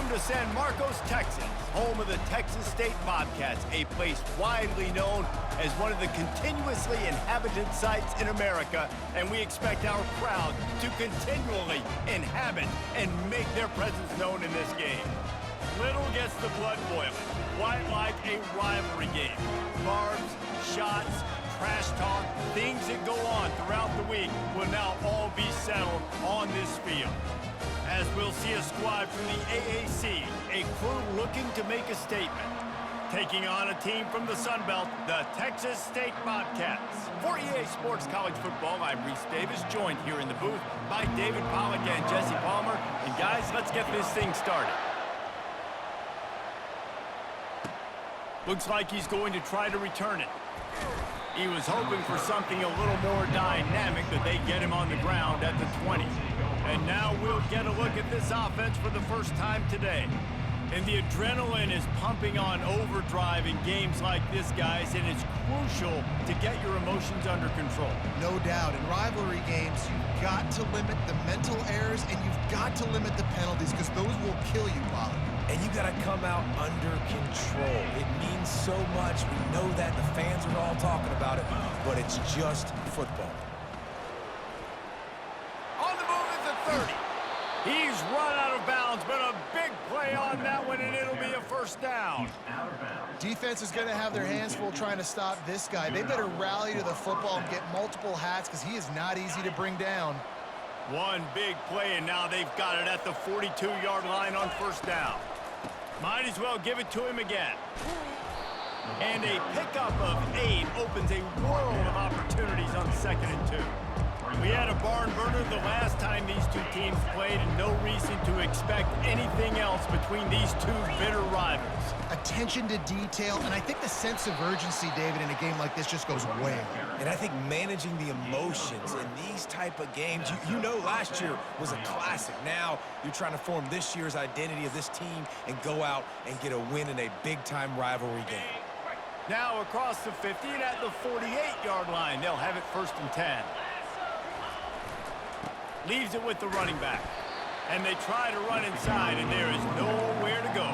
Welcome to San Marcos, Texas, home of the Texas State Bobcats, a place widely known as one of the continuously inhabited sites in America, and we expect our crowd to continually inhabit and make their presence known in this game. Little gets the blood boiling, quite like a rivalry game. Barbs, shots, trash talk, things that go on throughout the week will now all be settled on this field. As we'll see a squad from the AAC, a crew looking to make a statement. Taking on a team from the Sun Belt, the Texas State Bobcats. For EA Sports College Football, I'm Reese Davis, joined here in the booth by David Pollack and Jesse Palmer. And guys, let's get this thing started. Looks like he's going to try to return it. He was hoping for something a little more dynamic, but they get him on the ground at the 20. And now we'll get a look at this offense for the first time today. And the adrenaline is pumping on overdrive in games like this, guys, and it's crucial to get your emotions under control. No doubt. In rivalry games, you've got to limit the mental errors, and you've got to limit the penalties, because those will kill you, Pollard. And you got to come out under control. It means so much. We know that. The fans are all talking about it, but it's just football. On the move is the 30. He's run out of bounds, but a big play on that one, and it'll be a first down. Defense is going to have their hands full trying to stop this guy. They better rally to the football and get multiple hats, because he is not easy to bring down. One big play, and now they've got it at the 42-yard line on first down. Might as well give it to him again. And a pickup of 8 opens a world of opportunities on 2nd and 2. We had a barn burner the last time these two teams played, and no reason to expect anything else between these two bitter rivals. Attention to detail, and I think the sense of urgency, David, in a game like this just goes way up. And I think managing the emotions in these type of games, you know last year was a classic. Now you're trying to form this year's identity of this team and go out and get a win in a big-time rivalry game. Now across the 50 and at the 48-yard line, they'll have it 1st and 10. Leaves it with the running back. And they try to run inside, and there is nowhere to go.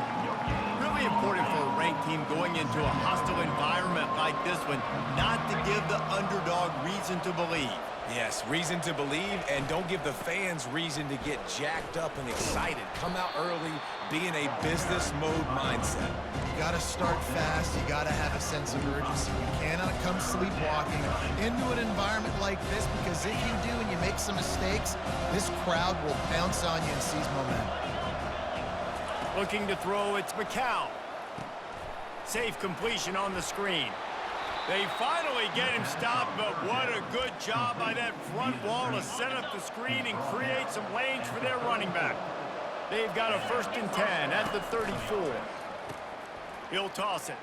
Really important for a ranked team going into a hostile environment like this one, not to give the underdog reason to believe. Yes, reason to believe, and don't give the fans reason to get jacked up and excited. Come out early, be in a business mode mindset. You got to start fast. You got to have a sense of urgency. You cannot come sleepwalking into an environment like this, because if you do and you make some mistakes, this crowd will pounce on you and seize momentum. Looking to throw, it's McCown. Safe completion on the screen. They finally get him stopped, but what a good job by that front wall to set up the screen and create some lanes for their running back. They've got a 1st and 10 at the 34. He'll toss it.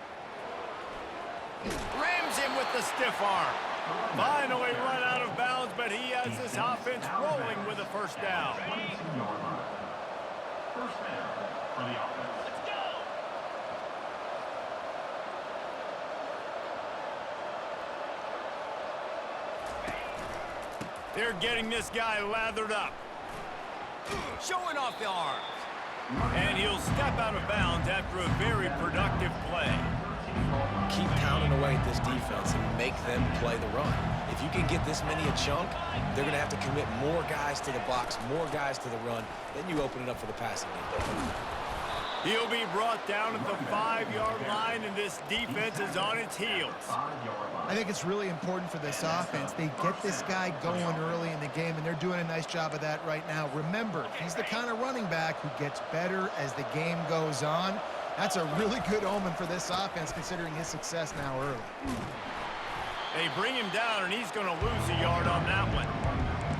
Rams him with the stiff arm. Finally run out of bounds, but he has this offense rolling with a first down. First down for the offense. They're getting this guy lathered up. Showing off the arms. And he'll step out of bounds after a very productive play. Keep pounding away at this defense and make them play the run. If you can get this many a chunk, they're going to have to commit more guys to the box, more guys to the run. Then you open it up for the passing game. He'll be brought down at the 5-yard line, and this defense is on its heels. I think it's really important for this offense. They get this guy going early in the game, and they're doing a nice job of that right now. Remember, he's the kind of running back who gets better as the game goes on. That's a really good omen for this offense, considering his success now early. They bring him down, and he's going to lose a yard on that one.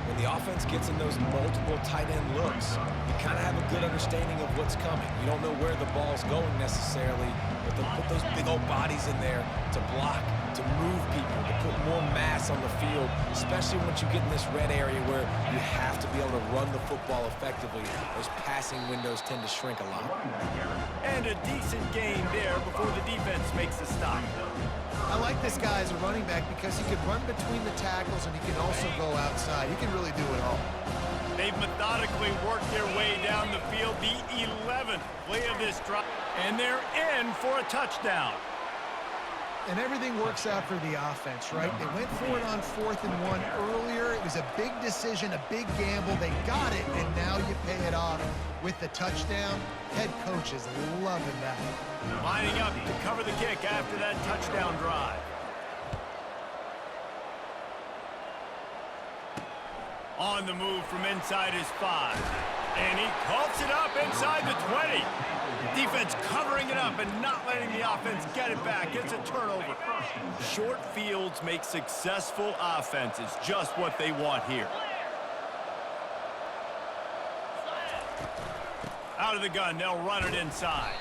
When the offense gets in those multiple tight end looks, you kind of have a good understanding of what's coming. You don't know where the ball's going necessarily, but they'll put those big old bodies in there to block, to move people, to put more mass on the field, especially once you get in this red area where you have to be able to run the football effectively. Those passing windows tend to shrink a lot. And a decent gain there before the defense makes the stop. I like this guy as a running back because he can run between the tackles and he can also go outside. He can really do it all. They've methodically worked their way down the field, the 11th play of this drive, and they're in for a touchdown. And everything works out for the offense, right? They went for it on 4th and 1 earlier. It was a big decision, a big gamble. They got it, and now you pay it off with the touchdown. Head coach is loving that. Lining up to cover the kick after that touchdown drive. On the move from inside his 5. And he coughs it up inside the 20. Defense covering it up and not letting the offense get it back. It's a turnover. Short fields make successful offenses just what they want here. Out of the gun, they'll run it inside.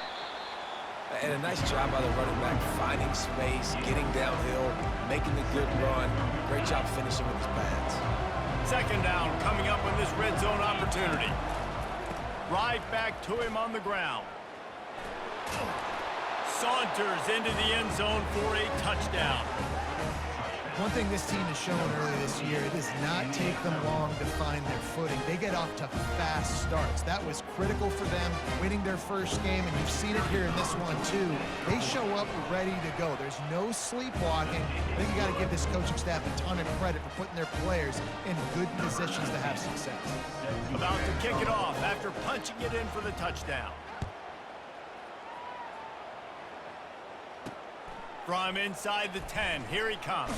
And a nice job by the running back, finding space, getting downhill, making the good run. Great job finishing with his pads. Second down, coming up on this red zone opportunity. Right back to him on the ground. Saunters into the end zone for a touchdown. One thing this team has shown early this year, it does not take them long to find their footing. They get off to fast starts. That was critical for them, winning their first game, and you've seen it here in this one too. They show up ready to go. There's no sleepwalking. I think you got to give this coaching staff a ton of credit for putting their players in good positions to have success. About to kick it off after punching it in for the touchdown. From inside the 10, here he comes.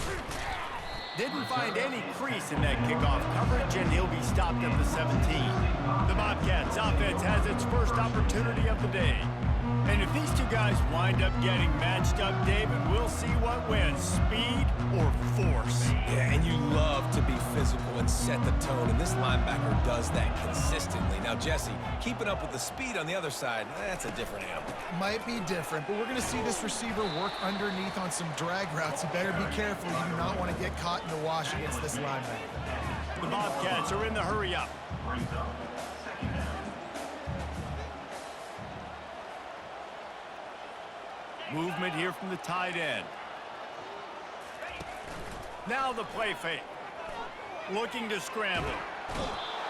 Didn't find any crease in that kickoff coverage, and he'll be stopped at the 17. The Bobcats offense has its first opportunity of the day. And if these two guys wind up getting matched up, David, we'll see what wins, speed or force. Yeah, and you love to be physical and set the tone, and this linebacker does that consistently. Now, Jesse, keeping up with the speed on the other side, that's a different animal. Might be different, but we're going to see this receiver work underneath on some drag routes. You better be careful. You do not want to get caught in the wash against this linebacker. The Bobcats are in the hurry up. Movement here from the tight end. Now the play fake. Looking to scramble.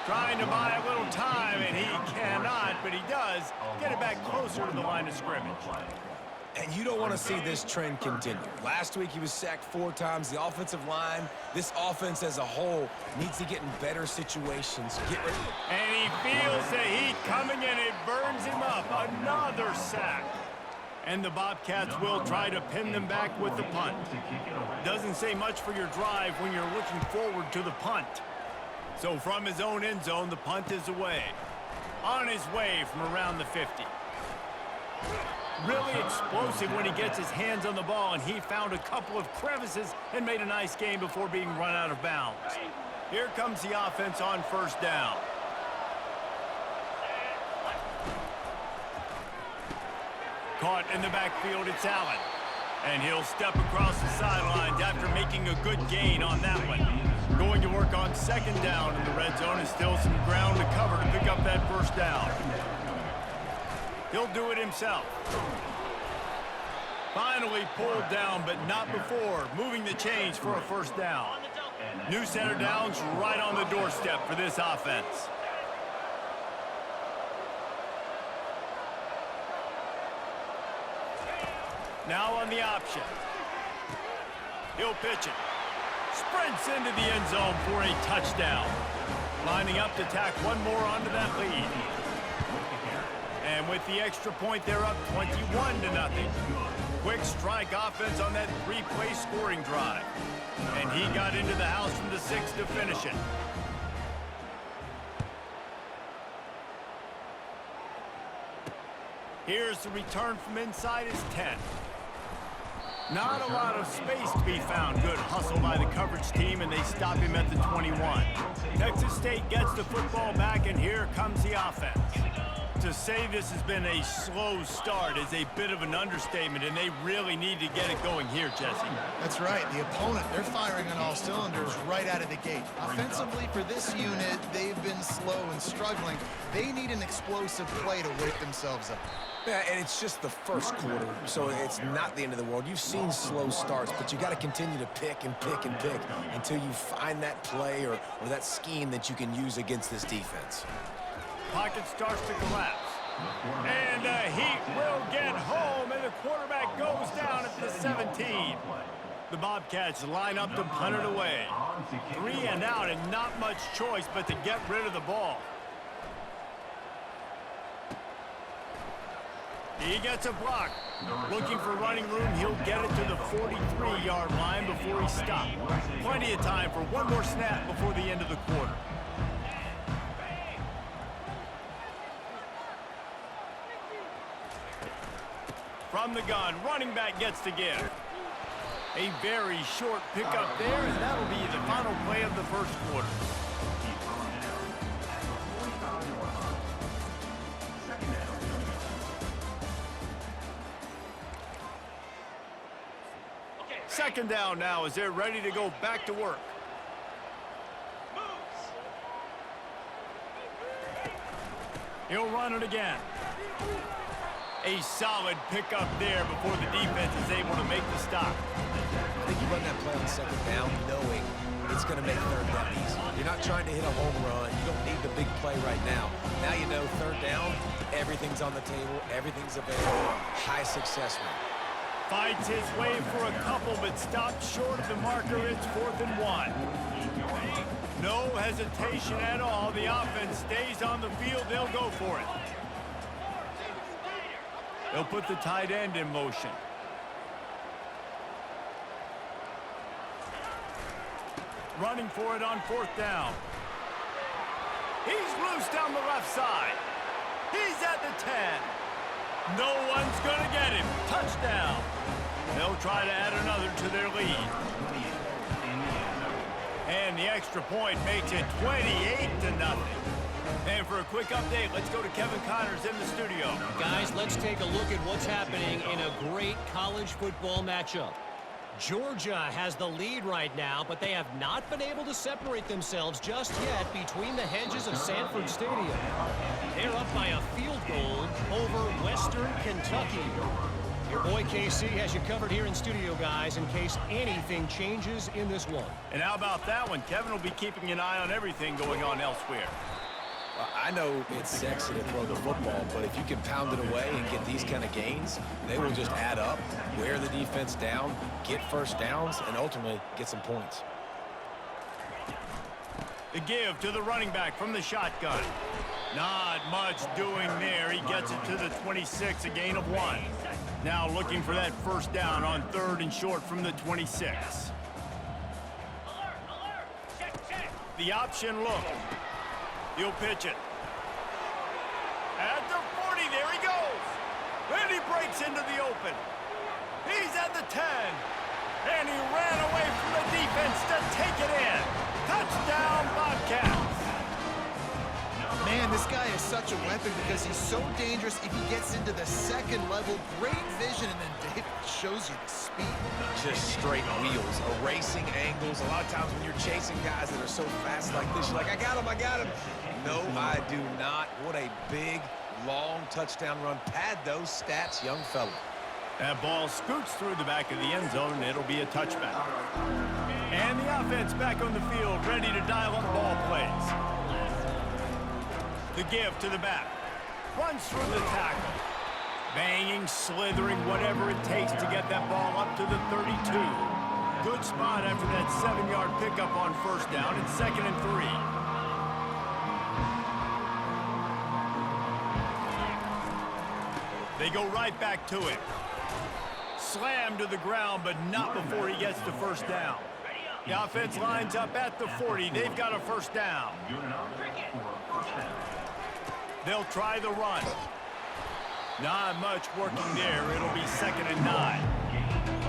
Trying to buy a little time, and he cannot, but he does get it back closer to the line of scrimmage. And you don't want to see this trend continue. Last week he was sacked 4 times. The offensive line, this offense as a whole, needs to get in better situations. Get ready. And he feels the heat coming, and it burns him up. Another sack. And the Bobcats will try to pin them back with the punt. Doesn't say much for your drive when you're looking forward to the punt. So from his own end zone, the punt is away. On his way from around the 50. Really explosive when he gets his hands on the ball, and he found a couple of crevices and made a nice game before being run out of bounds. Here comes the offense on first down. Caught in the backfield, it's Allen. And he'll step across the sidelines after making a good gain on that one. Going to work on second down in the red zone, and still some ground to cover to pick up that first down. He'll do it himself. Finally pulled down, but not before moving the chains for a first down. New center downs right on the doorstep for this offense. Now on the option. He'll pitch it. Sprints into the end zone for a touchdown. Lining up to tack one more onto that lead. And with the extra point, they're up 21-0. Quick strike offense on that 3-play scoring drive. And he got into the house from the 6 to finish it. Here's the return from inside his 10. Not a lot of space to be found. Good hustle by the coverage team, and they stop him at the 21. Texas State gets the football back, and here comes the offense. To say this has been a slow start is a bit of an understatement, and they really need to get it going here, Jesse. That's right. The opponent, they're firing on all cylinders right out of the gate. Offensively, for this unit, they've been slow and struggling. They need an explosive play to wake themselves up. Yeah, and it's just the first quarter, so it's not the end of the world. You've seen slow starts, but you got to continue to pick and pick and pick until you find that play or that scheme that you can use against this defense. Pocket starts to collapse. And the Heat will get home, and the quarterback goes down at the 17. The Bobcats line up to punt it away. 3 and out, and not much choice but to get rid of the ball. He gets a block. Looking for running room, he'll get it to the 43-yard line before he stopped. Plenty of time for one more snap before the end of the quarter. From the gun, running back gets to give. A very short pickup there, and that'll be the final play of the first quarter. Second down now as they're ready to go back to work. He'll run it again. A solid pickup there before the defense is able to make the stop. I think you run that play on second down knowing it's going to make third down easy. You're not trying to hit a home run. You don't need the big play right now. Now you know third down, everything's on the table, everything's available. High success rate. Fights his way for a couple, but stopped short of the marker. It's 4th and 1. No hesitation at all. The offense stays on the field. They'll go for it. They'll put the tight end in motion. Running for it on 4th down. He's loose down the left side. He's at the 10. No one's going to get him. Touchdown. They'll try to add another to their lead. And the extra point makes it 28-0. And for a quick update, let's go to Kevin Connors in the studio. Guys, let's take a look at what's happening in a great college football matchup. Georgia has the lead right now, but they have not been able to separate themselves just yet between the hedges of Sanford Stadium. They're up by a field goal over Western Kentucky. Your boy KC has you covered here in studio, guys, in case anything changes in this one. And how about that one? Kevin will be keeping an eye on everything going on elsewhere. I know it's sexy to throw the football, but if you can pound it away and get these kind of gains, they will just add up, wear the defense down, get first downs, and ultimately get some points. The give to the running back from the shotgun. Not much doing there. He gets it to the 26, a gain of 1. Now looking for that first down on 3rd and short from the 26. The option look. He'll pitch it. At the 40, there he goes. And he breaks into the open. He's at the 10. And he ran away from the defense to take it in. Touchdown, Bobcats. Man, this guy is such a weapon because he's so dangerous if he gets into the second level. Great vision, and then David shows you the speed. Just straight wheels, erasing angles. A lot of times when you're chasing guys that are so fast like this, you're like, I got him, I got him. No, I do not. What a big, long touchdown run. Pad those stats, young fella. That ball scoots through the back of the end zone, and it'll be a touchback. And the offense back on the field, ready to dial up ball plays. The give to the back. Runs through the tackle. Banging, slithering, whatever it takes to get that ball up to the 32. Good spot after that 7-yard pickup on first down. It's 2nd and 3. They go right back to it. Slammed to the ground, but not before he gets the first down. The offense lines up at the 40. They've got a first down. They'll try the run. Not much working there. It'll be 2nd and 9.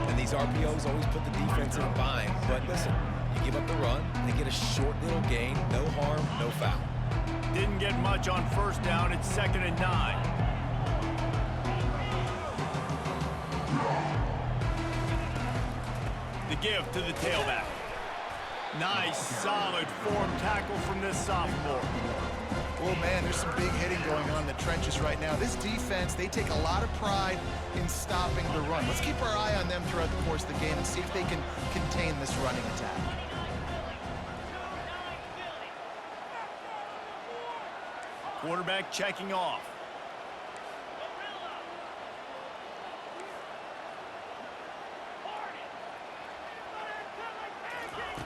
And these RPOs always put the defense in a bind. But listen, you give up the run, they get a short little gain, no harm, no foul. didn't get much on first down. It's 2nd and 9. The give to the tailback. Nice, solid form tackle from this sophomore. Oh, man, there's some big hitting going on in the trenches right now. This defense, they take a lot of pride in stopping the run. Let's keep our eye on them throughout the course of the game and see if they can contain this running attack. Quarterback checking off.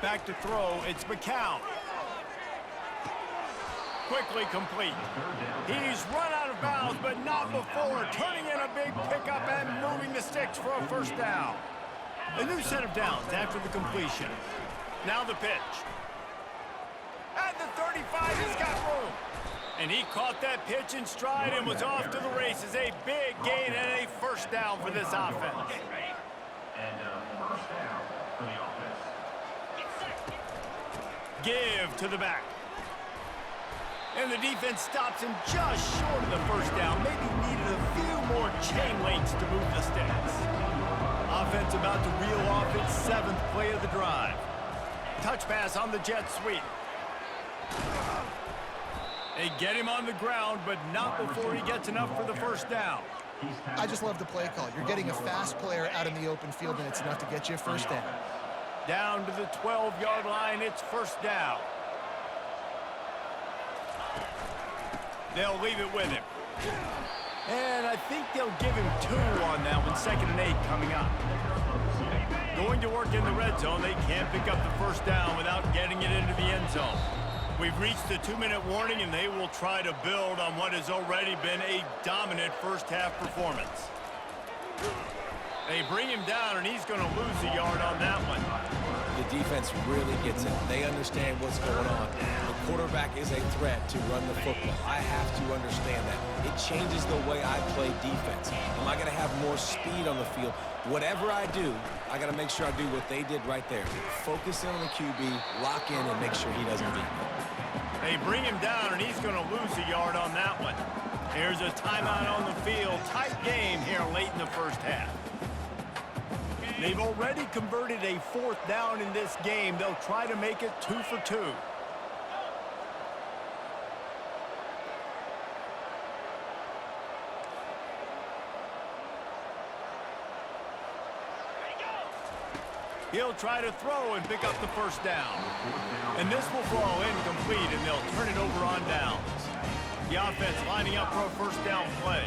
Back to throw, it's McCown. Quickly complete. He's run out of bounds, but not before turning in a big pickup and moving the sticks for a first down. A new set of downs after the completion. Now the pitch. At the 35, he's got room. And he caught that pitch in stride and was off to the races. A big gain and a first down for this offense. Give to the back. And the defense stops him just short of the first down. Maybe needed a few more chain links to move the sticks. Offense about to reel off its 7th play of the drive. Touch pass on the jet sweep. They get him on the ground, but not before he gets enough for the first down. I just love the play call. You're getting a fast player out in the open field, and it's enough to get you a first down. Down to the 12-yard line, it's first down. They'll leave it with him. And I think they'll give him 2 on that one. 2nd and 8 coming up. Going to work in the red zone. They can't pick up the first down without getting it into the end zone. We've reached the 2-minute warning, and they will try to build on what has already been a dominant first-half performance. They bring him down, and he's going to lose a yard on that one. The defense really gets it. They understand what's going on. The quarterback is a threat to run the football. I have to understand that. It changes the way I play defense. Am I going to have more speed on the field? Whatever I do, I got to make sure I do what they did right there. Focus in on the QB, lock in, and make sure he doesn't beat me. They bring him down, and he's going to lose a yard on that one. Here's a timeout on the field. Tight game here late in the first half. They've already converted a 4th down in this game. They'll try to make it 2 for 2. He'll try to throw and pick up the first down. And this will fall incomplete, and they'll turn it over on downs. The offense lining up for a first down play.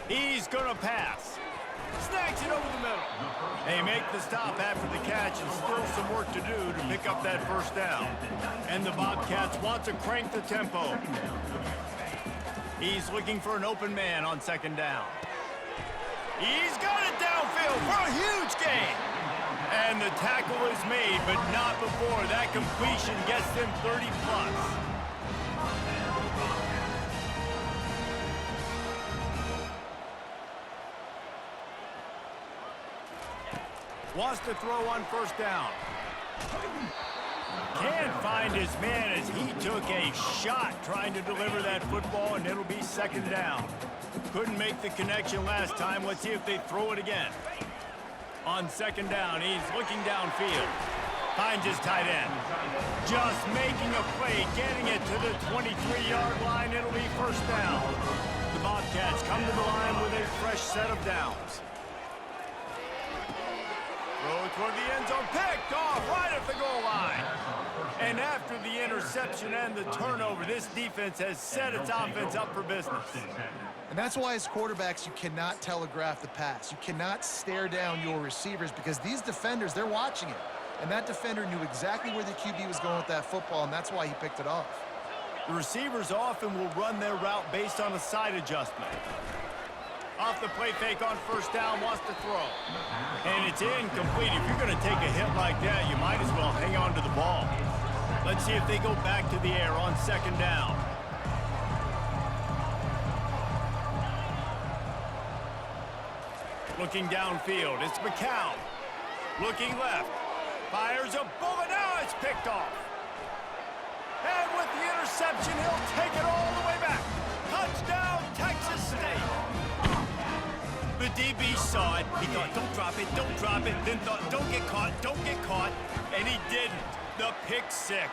He's going to pass. Snags it over the middle. They make the stop after the catch, and still some work to do to pick up that first down. And the Bobcats want to crank the tempo. He's looking for an open man on 2nd down. He's got it downfield for a huge gain. And the tackle is made, but not before that completion gets them 30+. Wants to throw on first down. Can't find his man as he took a shot trying to deliver that football, and it'll be 2nd down. Couldn't make the connection last time. Let's see if they throw it again. On 2nd down, he's looking downfield. Finds his tight end. Just making a play, getting it to the 23-yard line. It'll be first down. The Bobcats come to the line with a fresh set of downs. Throw toward the end zone, picked off right at the goal line. And after the interception and the turnover, this defense has set its offense up for business. And that's why as quarterbacks, you cannot telegraph the pass. You cannot stare down your receivers because these defenders, they're watching it. And that defender knew exactly where the QB was going with that football, and that's why he picked it off. The receivers often will run their route based on a side adjustment. Off the play fake on first down, wants to throw. And it's incomplete. If you're going to take a hit like that, you might as well hang on to the ball. Let's see if they go back to the air on 2nd down. Looking downfield, it's McCown. Looking left. Fires a bullet. Now it's picked off. And with the interception, he'll take it all the way back. Touchdown, Texas State. The DB saw it. He thought, don't drop it, don't drop it. Then thought, don't get caught, don't get caught. And he didn't. The pick six.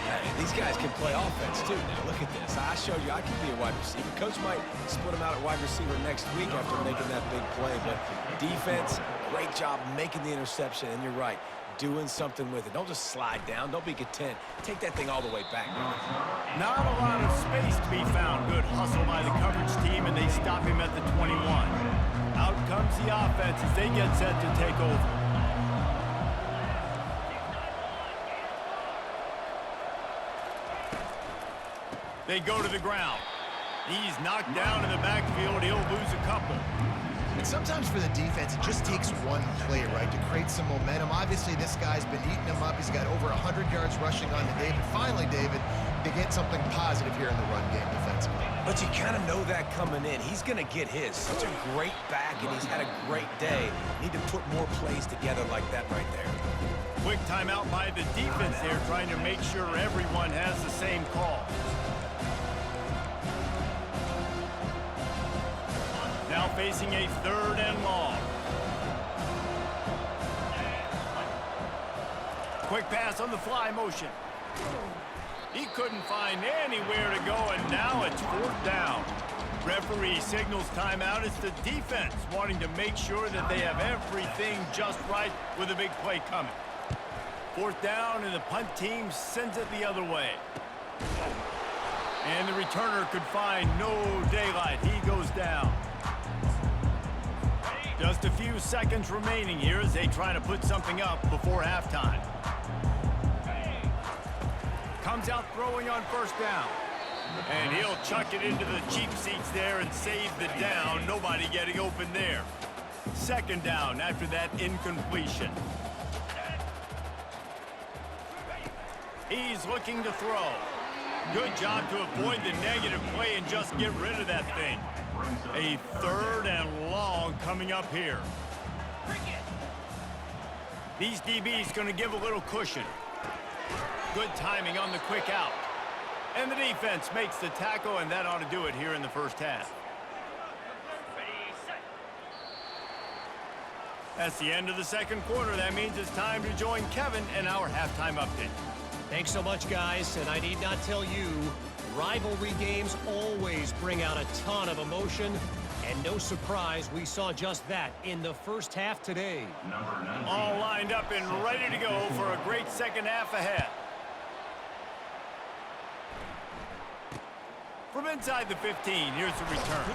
Hey, these guys can play offense, too. Now, look at this. I showed you I can be a wide receiver. Coach might split him out at wide receiver next week after making that big play. But defense, great job making the interception. And you're right, doing something with it. Don't just slide down. Don't be content. Take that thing all the way back. Not a lot of space to be found. Good hustle by the coverage team, and they stop him at the 21. Out comes the offense as they get set to take over. They go to the ground. He's knocked down in the backfield. He'll lose a couple. And sometimes for the defense, it just takes one play, right, to create some momentum. Obviously, this guy's been eating him up. He's got over 100 yards rushing on to David. Finally, David, to get something positive here in the run game defensively. But you kind of know that coming in. He's going to get his. Such a great back, and he's had a great day. Need to put more plays together like that right there. Quick timeout by the defense there, trying to make sure everyone has the same call. Now facing a 3rd and long. Quick pass on the fly motion. He couldn't find anywhere to go, and now it's 4th down. Referee signals timeout. It's the defense wanting to make sure that they have everything just right with a big play coming. 4th down, and the punt team sends it the other way. And the returner could find no daylight. He goes down. Just a few seconds remaining here as they try to put something up before halftime. Comes out throwing on 1st down. And he'll chuck it into the cheap seats there and save the down. Nobody getting open there. 2nd down after that incompletion. He's looking to throw. Good job to avoid the negative play and just get rid of that thing. A 3rd and long coming up here. These DBs going to give a little cushion. Good timing on the quick out. And the defense makes the tackle, and that ought to do it here in the 1st half. That's the end of the 2nd quarter. That means it's time to join Kevin in our halftime update. Thanks so much, guys, and I need not tell you, rivalry games always bring out a ton of emotion, and no surprise, we saw just that in the 1st half today. All lined up and ready to go for a great 2nd half ahead. From inside the 15, here's the return.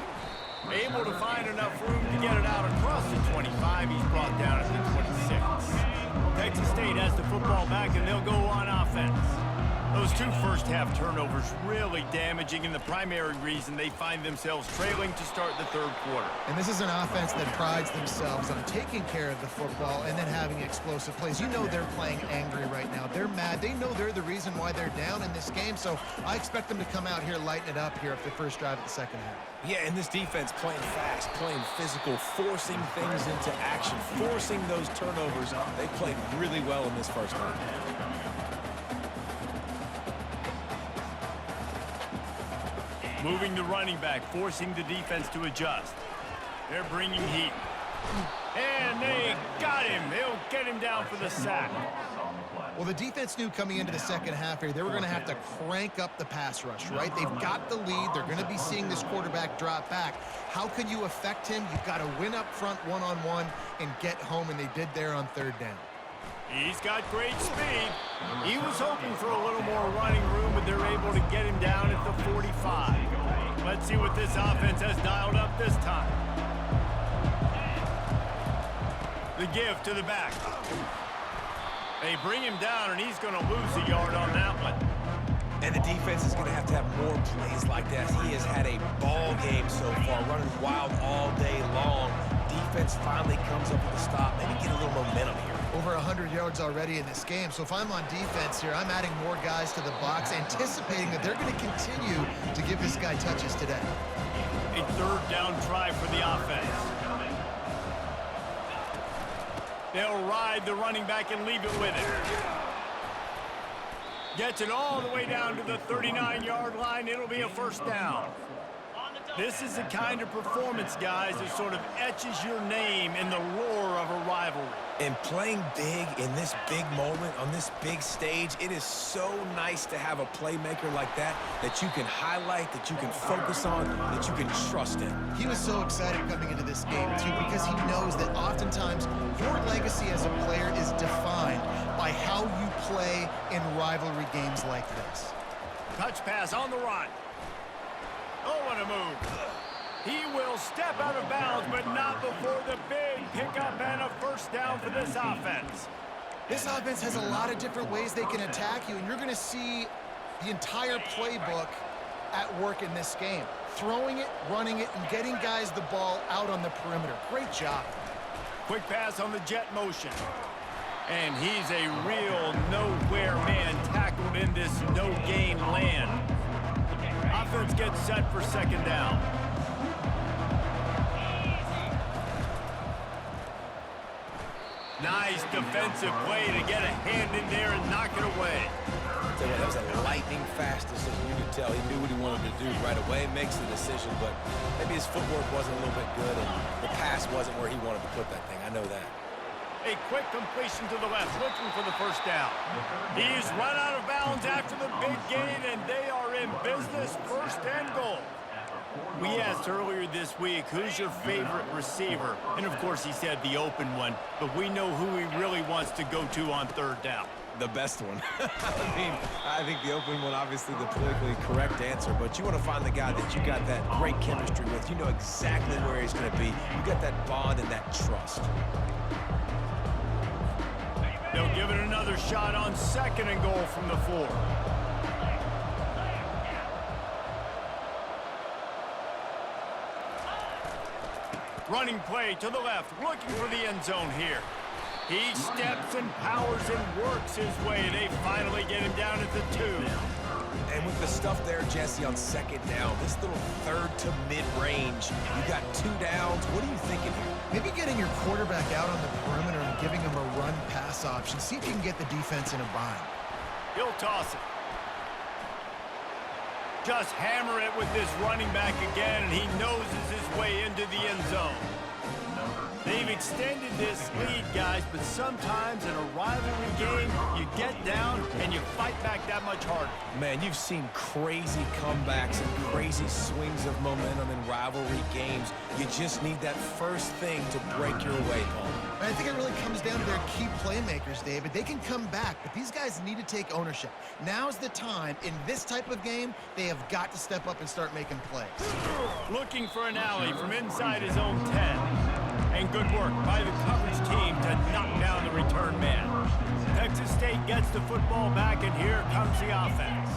Able to find enough room to get it out across the 25. He's brought down at the 26. Texas State has the football back, and they'll go on offense. Those 2 first-half turnovers really damaging, and the primary reason they find themselves trailing to start the 3rd quarter. And this is an offense that prides themselves on taking care of the football and then having explosive plays. You know they're playing angry right now. They're mad. They know they're the reason why they're down in this game, so I expect them to come out here, lighten it up here after the 1st drive of the 2nd half. Yeah, and this defense playing fast, playing physical, forcing things into action, forcing those turnovers. They played really well in this 1st half. Moving the running back, forcing the defense to adjust. They're bringing heat. And they got him. They'll get him down for the sack. Well, the defense knew coming into the 2nd half here, they were going to have to crank up the pass rush, right? They've got the lead. They're going to be seeing this quarterback drop back. How can you affect him? You've got to win up front one-on-one and get home, and they did there on 3rd down. He's got great speed. He was hoping for a little more running room, but they're able to get him down at the 45. Let's see what this offense has dialed up this time. The give to the back. They bring him down, and he's going to lose a yard on that one. And the defense is going to have more plays like that. He has had a ball game so far, running wild all day long. Defense finally comes up with a stop, maybe get a little momentum here. Over 100 yards already in this game. So if I'm on defense here, I'm adding more guys to the box, anticipating that they're going to continue to give this guy touches today. A 3rd down try for the offense. They'll ride the running back and leave it with it. Gets it all the way down to the 39-yard line. It'll be a first down. This is the kind of performance, guys, that sort of etches your name in the roar of a rivalry. And playing big in this big moment, on this big stage, it is so nice to have a playmaker like that that you can highlight, that you can focus on, that you can trust in. He was so excited coming into this game, too, because he knows that oftentimes your legacy as a player is defined by how you play in rivalry games like this. Touch pass on the run. Oh, what a move. He will step out of bounds, but not before the big pickup and a first down for this offense. This offense has a lot of different ways they can attack you, and you're going to see the entire playbook at work in this game. Throwing it, running it, and getting guys the ball out on the perimeter. Great job. Quick pass on the jet motion. And he's a real nowhere man tackled in this no-gain land. Offense gets set for second down. Nice defensive play to get a hand in there and knock it away. Tell you what, that was a lightning fast decision. You could tell he knew what he wanted to do right away, makes the decision, but maybe his footwork wasn't a little bit good and the pass wasn't where he wanted to put that thing. I know that. A quick completion to the left, looking for the first down. He's run out of bounds after the big gain, and they are in business, first and goal. We asked earlier this week, who's your favorite receiver? And, of course, he said the open one, but we know who he really wants to go to on third down. The best one. I think the open one, obviously the politically correct answer, but you want to find the guy that you got that great chemistry with. You know exactly where he's going to be. You got that bond and that trust. They'll give it another shot on second and goal from the 4. Running play to the left, looking for the end zone here. He steps and powers and works his way. They finally get him down at the 2. And with the stuff there, Jesse, on second down, this little third to mid-range, you got 2 downs. What are you thinking here? Maybe getting your quarterback out on the perimeter and giving him a run-pass option. See if you can get the defense in a bind. He'll toss it. Just hammer it with this running back again, and he noses his way into the end zone. They've extended this lead, guys, but sometimes in a rivalry game, you get down and you fight back that much harder. Man, you've seen crazy comebacks and crazy swings of momentum in rivalry games. You just need that first thing to break your way, Paul. I think it really comes down to their key playmakers, David. They can come back, but these guys need to take ownership. Now's the time. In this type of game, they have got to step up and start making plays. Looking for an alley from inside his own 10. And good work by the coverage team to knock down the return man. Texas State gets the football back, and here comes the offense.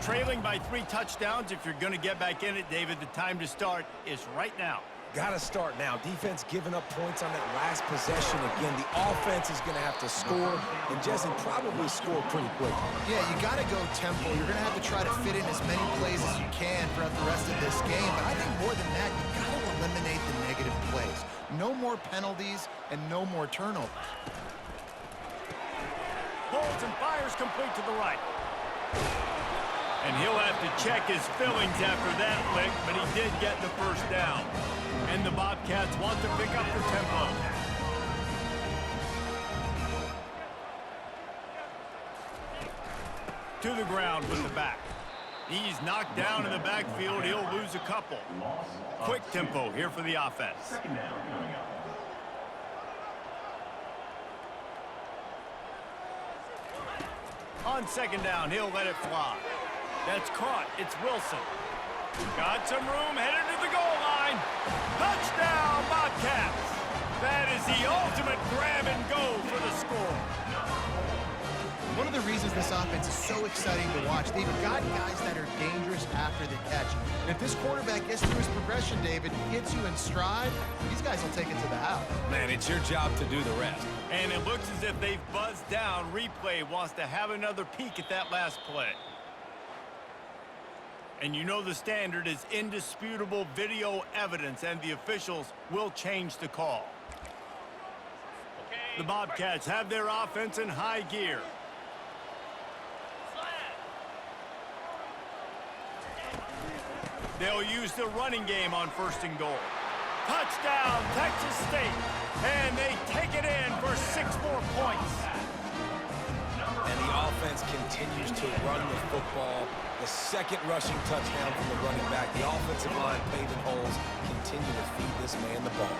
Trailing by 3 touchdowns. If you're going to get back in it, David, the time to start is right now. Got to start now. Defense giving up points on that last possession. Again, the offense is going to have to score, and Jesse probably score pretty quickly. Yeah, you got to go tempo. You're going to have to try to fit in as many plays as you can throughout the rest of this game. But I think more than that, you got to eliminate the negative plays. No more penalties and no more turnovers. Pulls and fires complete to the right. And he'll have to check his fillings after that lick, but he did get the first down. And the Bobcats want to pick up the tempo. To the ground with the back. He's knocked down in the backfield. He'll lose a couple. Quick tempo here for the offense. On second down, he'll let it fly. That's caught. It's Wilson. Got some room, headed to the goal line. Touchdown, Bobcats. That is the ultimate grab and go for the score. One of the reasons this offense is so exciting to watch, they've got guys that are dangerous after the catch. And if this quarterback gets through his progression, David, gets you in stride, these guys will take it to the house. Man, it's your job to do the rest. And it looks as if they've buzzed down. Replay wants to have another peek at that last play. And you know the standard is indisputable video evidence, and the officials will change the call. Okay, The Bobcats have their offense in high gear. They'll use the running game on 1st and goal. Touchdown, Texas State. And they take it in for 6 more points. And the offense continues to run the football. The second rushing touchdown from the running back. The offensive line paving holes, continue to feed this man the ball.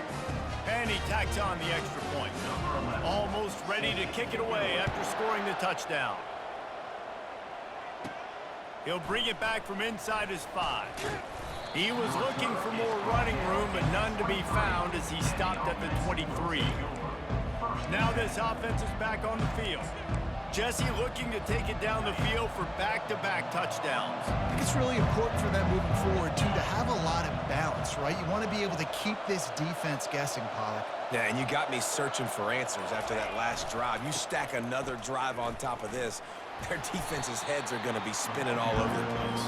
And he tacks on the extra point. Almost ready to kick it away after scoring the touchdown. He'll bring it back from inside his 5. He was looking for more running room, but none to be found as he stopped at the 23. Now this offense is back on the field. Jesse looking to take it down the field for back-to-back touchdowns. I think it's really important for them moving forward, too, to have a lot of balance, right? You want to be able to keep this defense guessing, Pollack. Yeah, and you got me searching for answers after that last drive. You stack another drive on top of this, their defense's heads are going to be spinning all over the place.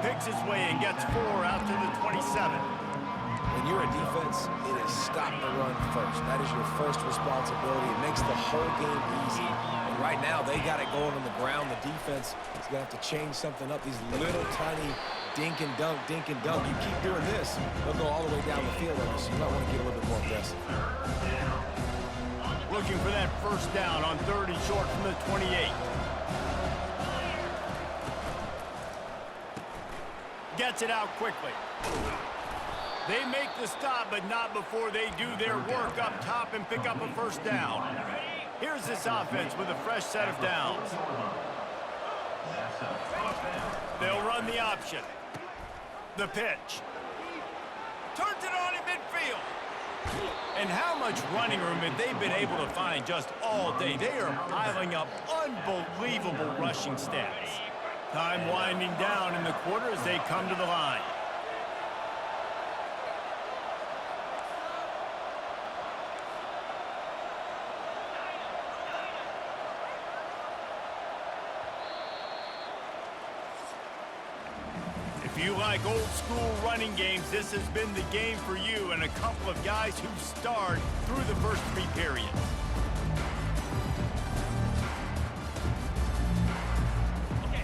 Picks his way and gets 4 out to the 27. When you're a defense, it is stop the run first. That is your first responsibility. It makes the whole game easy. And right now, they got it going on the ground. The defense is going to have to change something up. These little tiny dink and dunk, dink and dunk. You keep doing this, they'll go all the way down the field on you, so you might want to get a little bit more aggressive. Looking for that 1st down on 3rd and short from the 28. Gets it out quickly. They make the stop, but not before they do their work up top and pick up a 1st down. Here's this offense with a fresh set of downs. They'll run the option. The pitch. Turns it on in midfield. And how much running room have they been able to find just all day? They are piling up unbelievable rushing stats. Time winding down in the quarter as they come to the line. If you like old school running games, this has been the game for you and a couple of guys who've starred through the first 3 periods.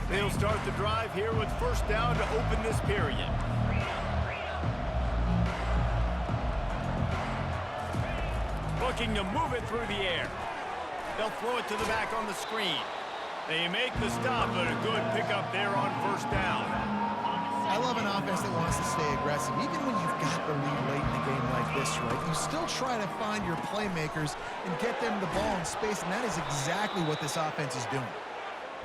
They'll start the drive here with 1st down to open this period. Looking to move it through the air. They'll throw it to the back on the screen. They make the stop, but a good pickup there on 1st down. I love an offense that wants to stay aggressive. Even when you've got the lead late in the game like this, right, you still try to find your playmakers and get them the ball in space, and that is exactly what this offense is doing.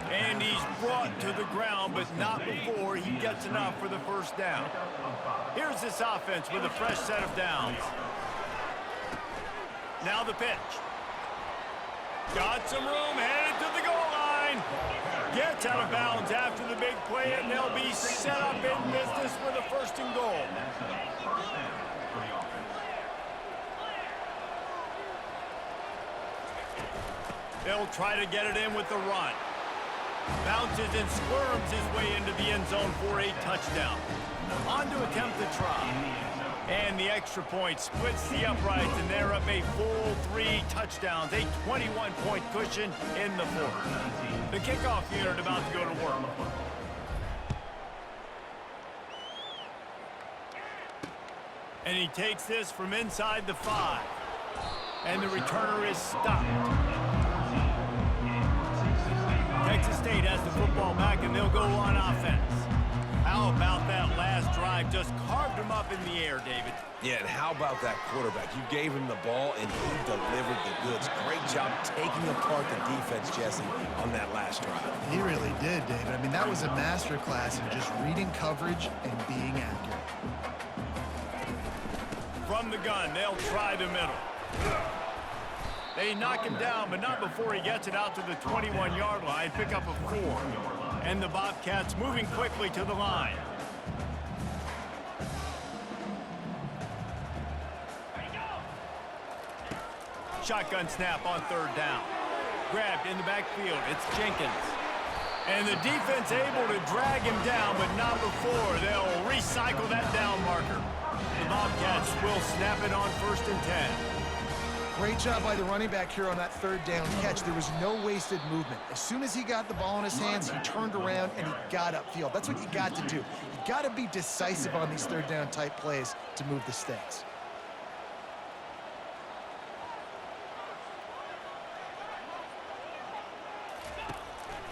And he's brought to the ground, but not before he gets enough for the 1st down. Here's this offense with a fresh set of downs. Now the pitch. Got some room, headed to the goal line. Gets out of bounds after the big play, and they'll be set up in business with a 1st and goal. They'll try to get it in with the run. Bounces and squirms his way into the end zone for a touchdown. On to attempt the try. And the extra point splits the uprights, and they're up a full 3 touchdowns, a 21-point cushion in the 4th. The kickoff unit about to go to work. And he takes this from inside the 5. And the returner is stopped. Texas State has the football back, and they'll go on offense. How about that last drive? Just carved him up in the air, David. Yeah, and how about that quarterback? You gave him the ball, and he delivered the goods. Great job taking apart the defense, Jesse, on that last drive. He really did, David. I mean, that was a masterclass in just reading coverage and being accurate. From the gun, they'll try the middle. They knock him down, but not before he gets it out to the 21-yard line. Pick up a 4. And the Bobcats moving quickly to the line. Shotgun snap on 3rd down. Grabbed in the backfield. It's Jenkins. And the defense able to drag him down, but not before they'll recycle that down marker. The Bobcats will snap it on 1st and 10. Great job by the running back here on that third down catch. There was no wasted movement. As soon as he got the ball in his hands, he turned around and he got upfield. That's what you got to do. You got to be decisive on these third down type plays to move the sticks.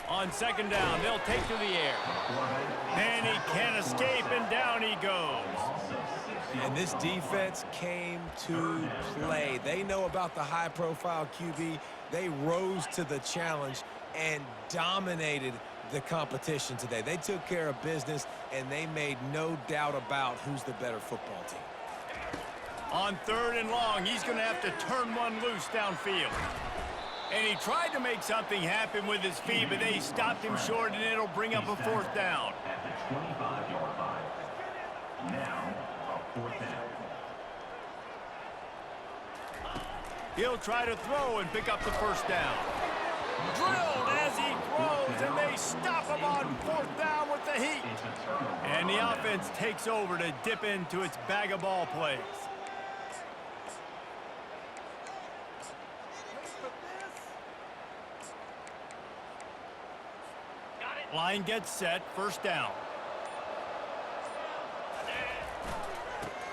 On second down, they'll take to the air. And he can't escape, and down he goes. And this defense came to play. They know about the high-profile QB. They rose to the challenge and dominated the competition today. They took care of business, and they made no doubt about who's the better football team. On third and long, he's going to have to turn one loose downfield. And he tried to make something happen with his feet, but they stopped him short, and it'll bring up a fourth down. At the 25-yard line. Now, a fourth down. He'll try to throw and pick up the first down. Drilled as he throws, and they stop him on fourth down with the heat. And the offense takes over to dip into its bag of ball plays. Line gets set, first down.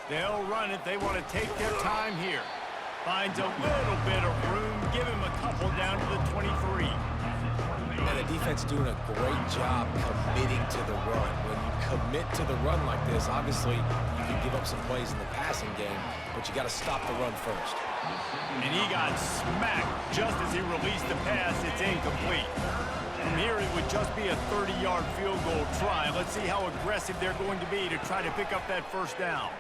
They'll run it. They want to take their time here. Finds a little bit of room. Give him a couple down to the 23. And the defense doing a great job committing to the run. When you commit to the run like this, obviously you can give up some plays in the passing game, but you got to stop the run first. And he got smacked just as he released the pass. It's incomplete. From here, it would just be a 30-yard field goal try. Let's see how aggressive they're going to be to try to pick up that first down.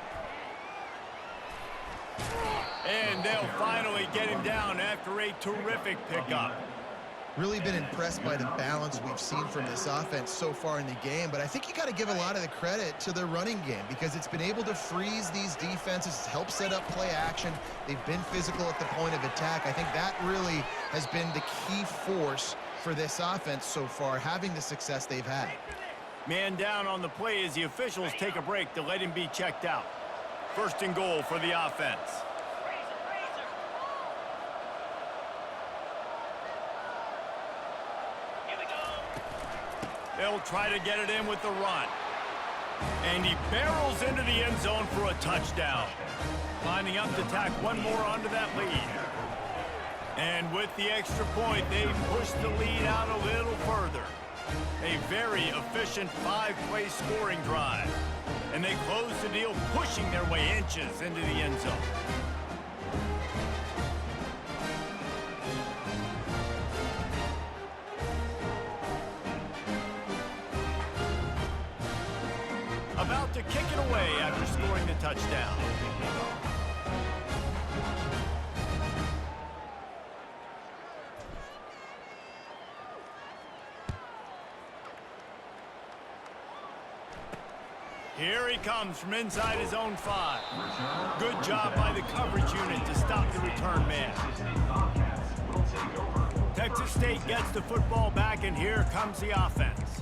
And they'll finally get him down after a terrific pickup. Really been impressed by the balance we've seen from this offense so far in the game, but I think you got to give a lot of the credit to the running game because it's been able to freeze these defenses, help set up play action. They've been physical at the point of attack. I think that really has been the key force for this offense so far, having the success they've had. Man down on the play as the officials take a break to let him be checked out. First and goal for the offense. They'll try to get it in with the run. And he barrels into the end zone for a touchdown. Lining up to tack one more onto that lead. And with the extra point, they push the lead out a little further. A very efficient 5-play scoring drive. And they close the deal, pushing their way inches into the end zone. About to kick it away after scoring the touchdown. Here he comes from inside his own 5. Good job by the coverage unit to stop the return man. Texas State gets the football back, and here comes the offense.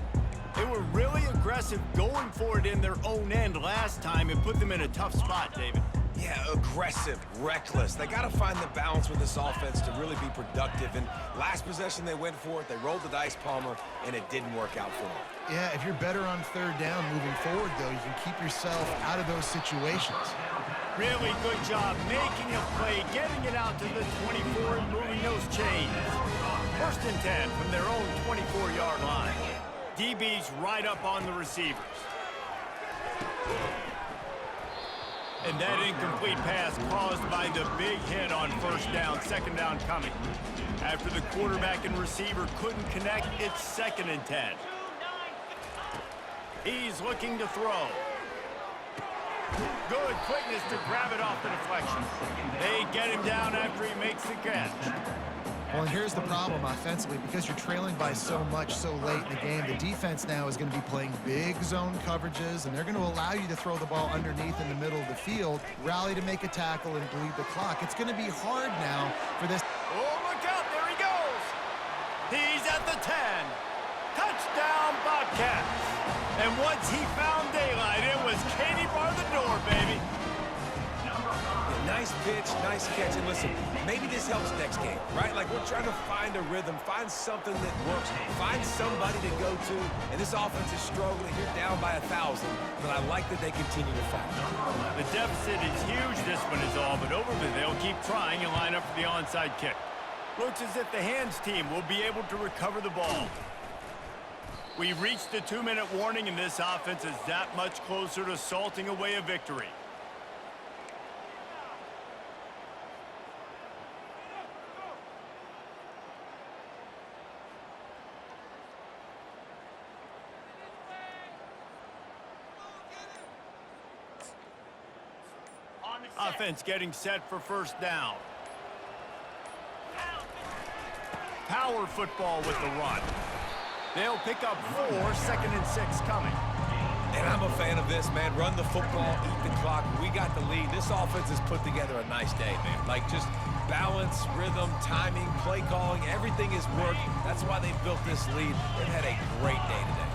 They were really aggressive going for it in their own end last time and put them in a tough spot, David. Yeah, aggressive, reckless. They got to find the balance with this offense to really be productive. And last possession, they went for it. They rolled the dice, Palmer, and it didn't work out for them. Yeah, if you're better on third down moving forward, though, you can keep yourself out of those situations. Really good job making a play, getting it out to the 24 and moving those chains. First and 10 from their own 24-yard line. DB's right up on the receivers. And that incomplete pass caused by the big hit on first down, second down coming. After the quarterback and receiver couldn't connect, it's second and 10. He's looking to throw. Good quickness to grab it off the deflection. They get him down after he makes the catch. Well, and here's the problem offensively. Because you're trailing by so much so late in the game, the defense now is going to be playing big zone coverages, and they're going to allow you to throw the ball underneath in the middle of the field, rally to make a tackle, and bleed the clock. It's going to be hard now for this. Oh, look out. There he goes. He's at the 10. Touchdown, Bobcats. And once he found daylight, it was Katie bar the door, baby. Yeah, Nice pitch, nice catch. And listen, maybe this helps next game, right? Like we're trying to find a rhythm, find something that works, find somebody to go to. And this offense is struggling. You're down by 1,000, but I like that they continue to fight. The deficit is huge, this one is all, but Overman, they'll keep trying and line up for the onside kick. Looks as if the hands team will be able to recover the ball. We've reached the 2-minute warning, and this offense is that much closer to salting away a victory. Offense getting set for first down. Power football with the run. They'll pick up 4, 2nd and 6 coming. And I'm a fan of this, man. Run the football, eat the clock. We got the lead. This offense has put together a nice day, man. Like just balance, rhythm, timing, play calling, everything has worked. That's why they built this lead. They've had a great day today.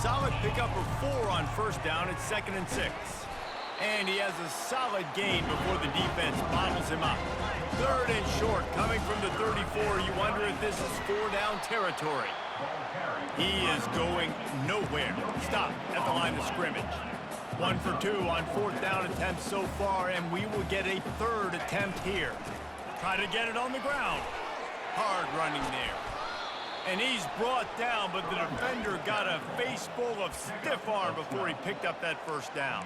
Solid pickup of 4 on first down at 2nd and 6. And he has a solid gain before the defense bottles him up. 3rd and short, coming from the 34. You wonder if this is 4-down territory. He is going nowhere. Stop at the line of scrimmage. 1 for 2 on 4th down attempts so far, and we will get a 3rd attempt here. Try to get it on the ground. Hard running there. And he's brought down, but the defender got a face full of stiff arm before he picked up that first down.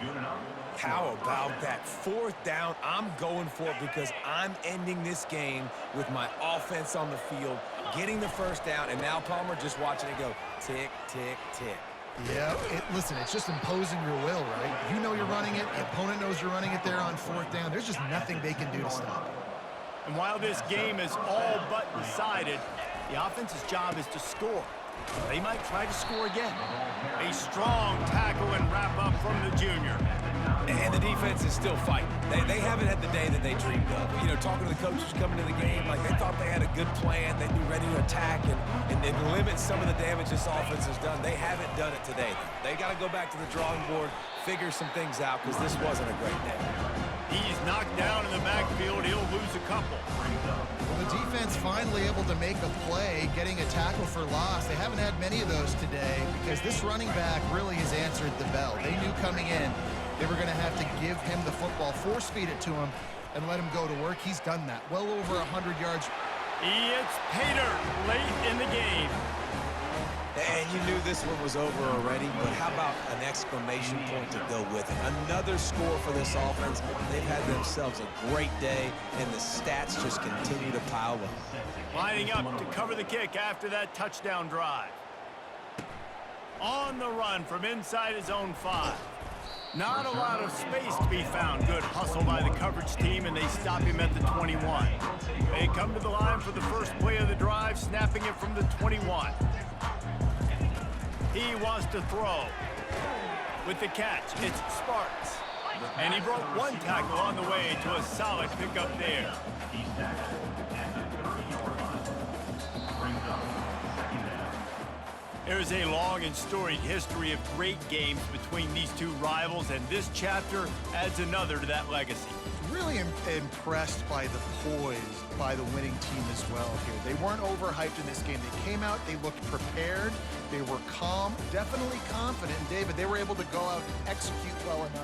How about that 4th down? I'm going for it because I'm ending this game with my offense on the field, getting the first down, and now Palmer just watching it go tick, tick, tick. Yeah, listen, it's just imposing your will, right? You know you're running it. The opponent knows you're running it there on 4th down. There's just nothing they can do to stop it. And while this game is all but decided, the offense's job is to score. They might try to score again. A strong tackle and wrap up from the junior. And the defense is still fighting. They haven't had the day that they dreamed of. You know, talking to the coaches coming to the game, like they thought they had a good plan. They'd be ready to attack and limit some of the damage this offense has done. They haven't done it today. They got to go back to the drawing board, figure some things out, because this wasn't a great day. He's knocked down in the backfield. He'll lose a couple. Well, the defense finally able to make a play, getting a tackle for loss. They haven't had many of those today because this running back really has answered the bell. They knew coming in they were going to have to give him the football, force feed it to him, and let him go to work. He's done that. Well over 100 yards. It's Pater late in the game. And you knew this one was over already, but how about an exclamation point to go with it? Another score for this offense. They've had themselves a great day, and the stats just continue to pile up. Lining up to cover the kick after that touchdown drive. On the run from inside his own 5. Not a lot of space to be found. Good hustle by the coverage team, and they stop him at the 21. They come to the line for the first play of the drive, snapping it from the 21. He wants to throw. With the catch, it's Sparks. And he broke one tackle on the way to a solid pickup there. There's a long and storied history of great games between these two rivals, and this chapter adds another to that legacy. Really impressed by the poise by the winning team as well here. They weren't overhyped in this game. They came out, they looked prepared, they were calm, definitely confident. And David, they were able to go out and execute well enough.